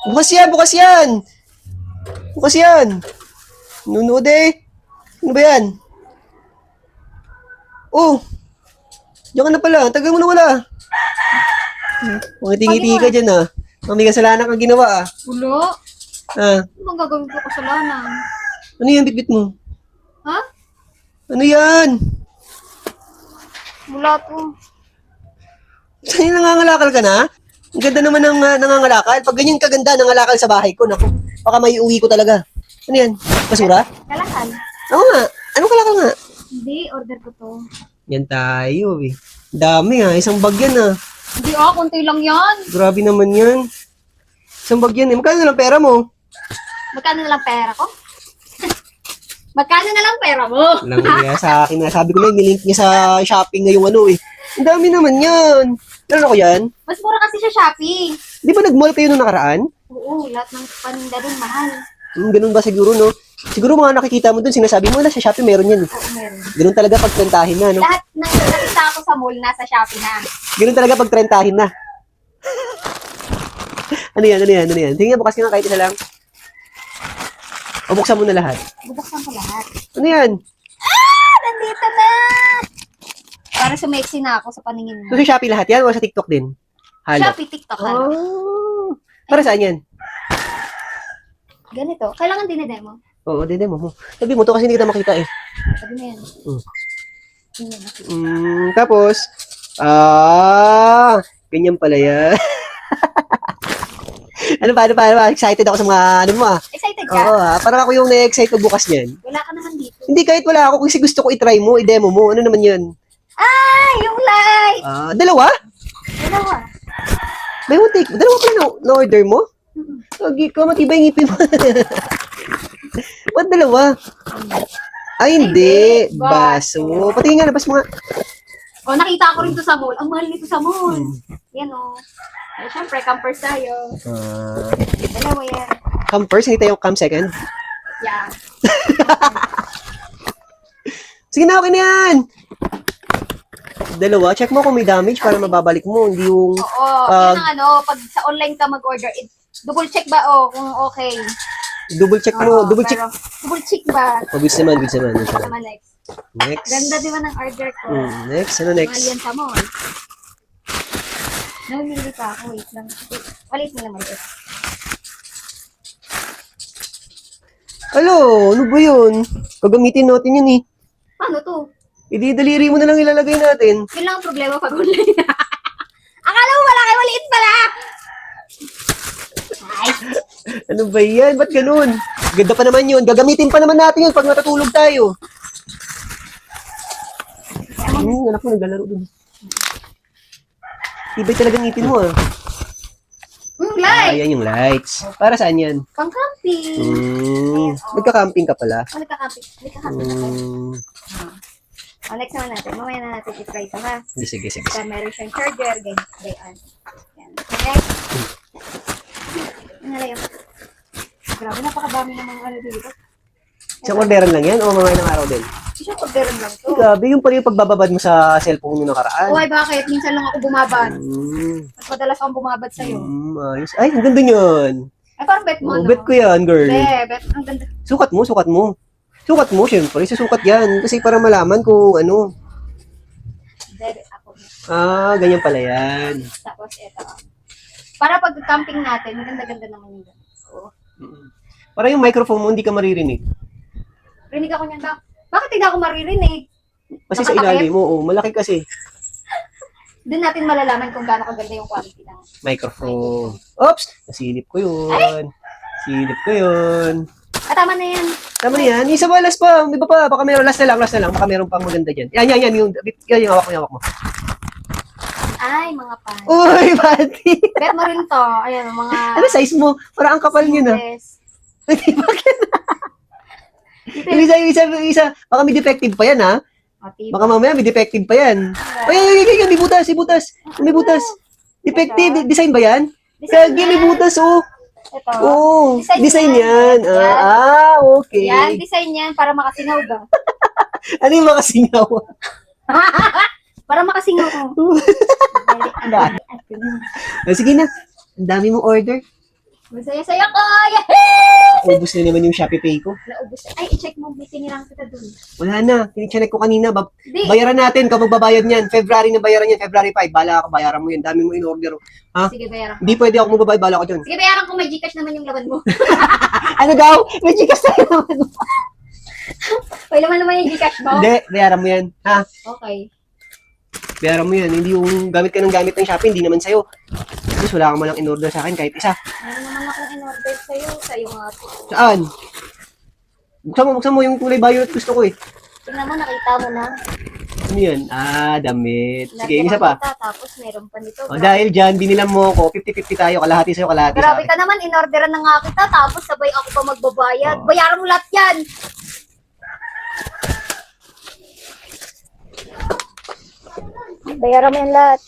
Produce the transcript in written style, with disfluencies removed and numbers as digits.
Bukas yan, bukas yan. Bukas yan. Nunood eh. Ano ba yan? Oh, diyan ka na pala. Tagal mo na wala. Mga tingi-tingi ka dyan ah. May kasalanan kang ginawa ah. Ulo? Ah, Ano bang gagawin ko kasalanan? ano yan bitbit mo? Ha? Ano yan? Wala to. Saan nangangalakal ka na? Ang ganda naman ng nangangalakal. Pag ganyan kaganda nangangalakal sa bahay ko, naku, baka may uwi ko talaga. Ano yan? Basura? Kalakal. Oo nga. Anong kalakal nga? Hindi, order ko to. Yan tayo eh. Dami ah. Isang bag yan ah. Hindi konti lang yan. Grabe naman yan. Isang bag yan eh. Magkano na lang pera mo? Magkano na lang pera ko? Magkano na lang pera mo? Lang niya sa akin na. Sabi ko na, nilink niya sa shopping ngayong ano eh. Ang dami naman yan. Ano ko yan? Mas mura kasi sa Shopee. Di ba nag-mall kayo nung nakaraan? Oo, lahat ng paninda dun mahal. Ganun ba siguro no? Siguro mga nakikita mo dun, sinasabi mo na sa Shopee meron yan eh. Oo, meron. Ganun talaga pag trentahin na, no? Lahat ng nakita ko sa mall nasa Shopee na. Ganun talaga pag trentahin na. Ano yan, ano yan, ano yan? Tingnan, bukas ka nga kahit isa lang. O buksan mo na lahat. Bubuksan ko lahat. Ano yan? Nandito na! Para sumexy na ako sa paningin mo. So, sa Shopee lahat yan o sa TikTok din? Halo. Shopee, TikTok, halo. Oh. Para saan yan? Ganito. Kailangan dinedemo. Oo, dede mo. Sabi mo to kasi hindi kita makita eh. Sabi mo yan. Mm. Yun. Tapos, ganyan pala yan. ano pa? Excited ako sa mga, ano mo ah. Excited ka? Oo parang ako yung na-excite ko bukas niyan. Wala ka naman dito. Hindi, kahit wala ako, kasi gusto ko i-try mo, i-demo mo. Ano naman yan? Yung light! Dalawa? Dalawa. May take. Dalawa pala na-order mo? Lagi ka, matibay ngipin mo. Ba't dalawa? Ay, hindi. Baso. Pati nga, labas mo nga. O, nakita ko rin to sa mall. Ang mahal nito sa mall. Yan o. Ay, syempre, campers tayo. Dalawa yan. Come first, hindi tayo come second. Yeah. Sige na, okay na yan. Dalawa, check mo kung may damage para mababalik mo. Hindi yung... Oo. Yan ang pag sa online ka mag-order, double check ba kung okay? Double check mo. Oo, Double check. pero double check ba? Goods naman, goods naman. Goods Ito naman. naman next. Next. Ganda di ba ng order ko? Next, ano next? Mahal yan sa mall. Namimili pa ako. Wait lang. Walit mo naman ito. Alo, ano ba yun? Gagamitin natin yun eh. Paano to? Ididaliri mo na lang ilalagay natin. Yun lang ang problema pag online. Akala mo malaki, maliit pala! Ay, Ano ba yan? Ba't ganun? Ganda pa naman yun. Gagamitin pa naman natin yun pag natutulog tayo. Anak mo, naglalaro dun. Ibay talagang ngipin mo ah. light! Ayan yung lights. Para saan yan? Pang camping. Nagka-camping ka pala. Nagka-camping. Nagka-camping ka. Next naman natin. Mamaya na natin i-try ito ha. Sige. Kaya meron siyang charger. Ganyan. Yan. Next. Ano lang yun? Grabe, napakadami ng mga ano dito. Isang orderan lang yan o mga ilang araw din? Isang orderan lang to. Grabe, yung pala yung pagbababad mo sa cellphone mo nakaraan. Uy, bakit? Minsan lang ako bumabad. Mm, Mas madalas akong bumabad sa'yo. ayos. Ay, ang ganda yun. Ay, parang bet mo, Oh, no? bet ko yan, girl. Bet. Ang ganda. Sukat mo. Sukat mo, syempre. Susukat yan. Kasi para malaman kung ano. Bet ako. Ganyan pala yan. Tapos, ito. Para pag camping natin, ganda-ganda naman yun. Oo. Para yung microphone mo, hindi ka maririnig. Rinig ako niyan ba? Bakit hindi ako maririnig? Kasi sa Nakatakip? ilalim mo, malaki kasi. Doon natin malalaman kung gaano kaganda yung quality ng... Microphone. Oops! Nasilip ko yun. Tama na yan. Tama na yan. Isa ba, last pa. Di ba pa? Baka meron, last na lang. Baka meron pang maganda dyan. Yan. Yung hawak mo. Ay, mga pan. Uy, pati. Bet mo rin to. Ayan, mga... Ano size mo? Parang ang kapal niyo na. Yes. Yung isa. Baka may defective pa yan, ha? Baka mamaya may defective pa yan. Ay, may butas. May butas. Defective. Design ba yan? Design Kaya may yan. butas, oh. Ito. Oo. Design yan. Okay. Yan, design yan para makasingaw ka. Ano yung makasingaw? Para makasingaw ko. Sige na. Ang dami mong order. Masaya-saya ko! Yahoo! Ubus na naman yung Shopee Pay ko. Naubos. Ay, i-check mo. May tinirang kita dun. Wala na. Tinicheck ko kanina. Di. Bayaran natin kapag babayad niyan. February na bayaran yan. February 5. Bala ako. Bayaran mo yan. Dami mo in-order. Ha? Sige, bayaran ko. Hindi pwede ako magbabayad. Bala ko dyan. Sige, bayaran ko. May Gcash naman yung laban mo. Ano daw? May Gcash tayo naman. May laman naman yung Gcash mo. Hindi. Bayaran mo yan. Ha? Okay. Bayaran mo yan. Hindi yung gamit ka ng gamit ng Shopee. Hindi naman sa'yo. Tapos wala kang malang in-order sa akin kahit isa. Meron naman akong in-order sa'yo. Sa'yo nga po. Saan? Buksan mo yung kulay violet gusto ko eh. Tingnan mo, nakita mo na. Ano yan? Damit. Sige, yung isa pa. Tapos meron pa nito. O, dahil dyan, binilang mo ako. 50-50 tayo. Kalahati sa'yo, kalahati sa Grabe akin. ka naman, in-orderan na nga kita. Tapos sabay ako pa magbabayad. Bayaran mo lahat yan. Bayaran mo yan lahat.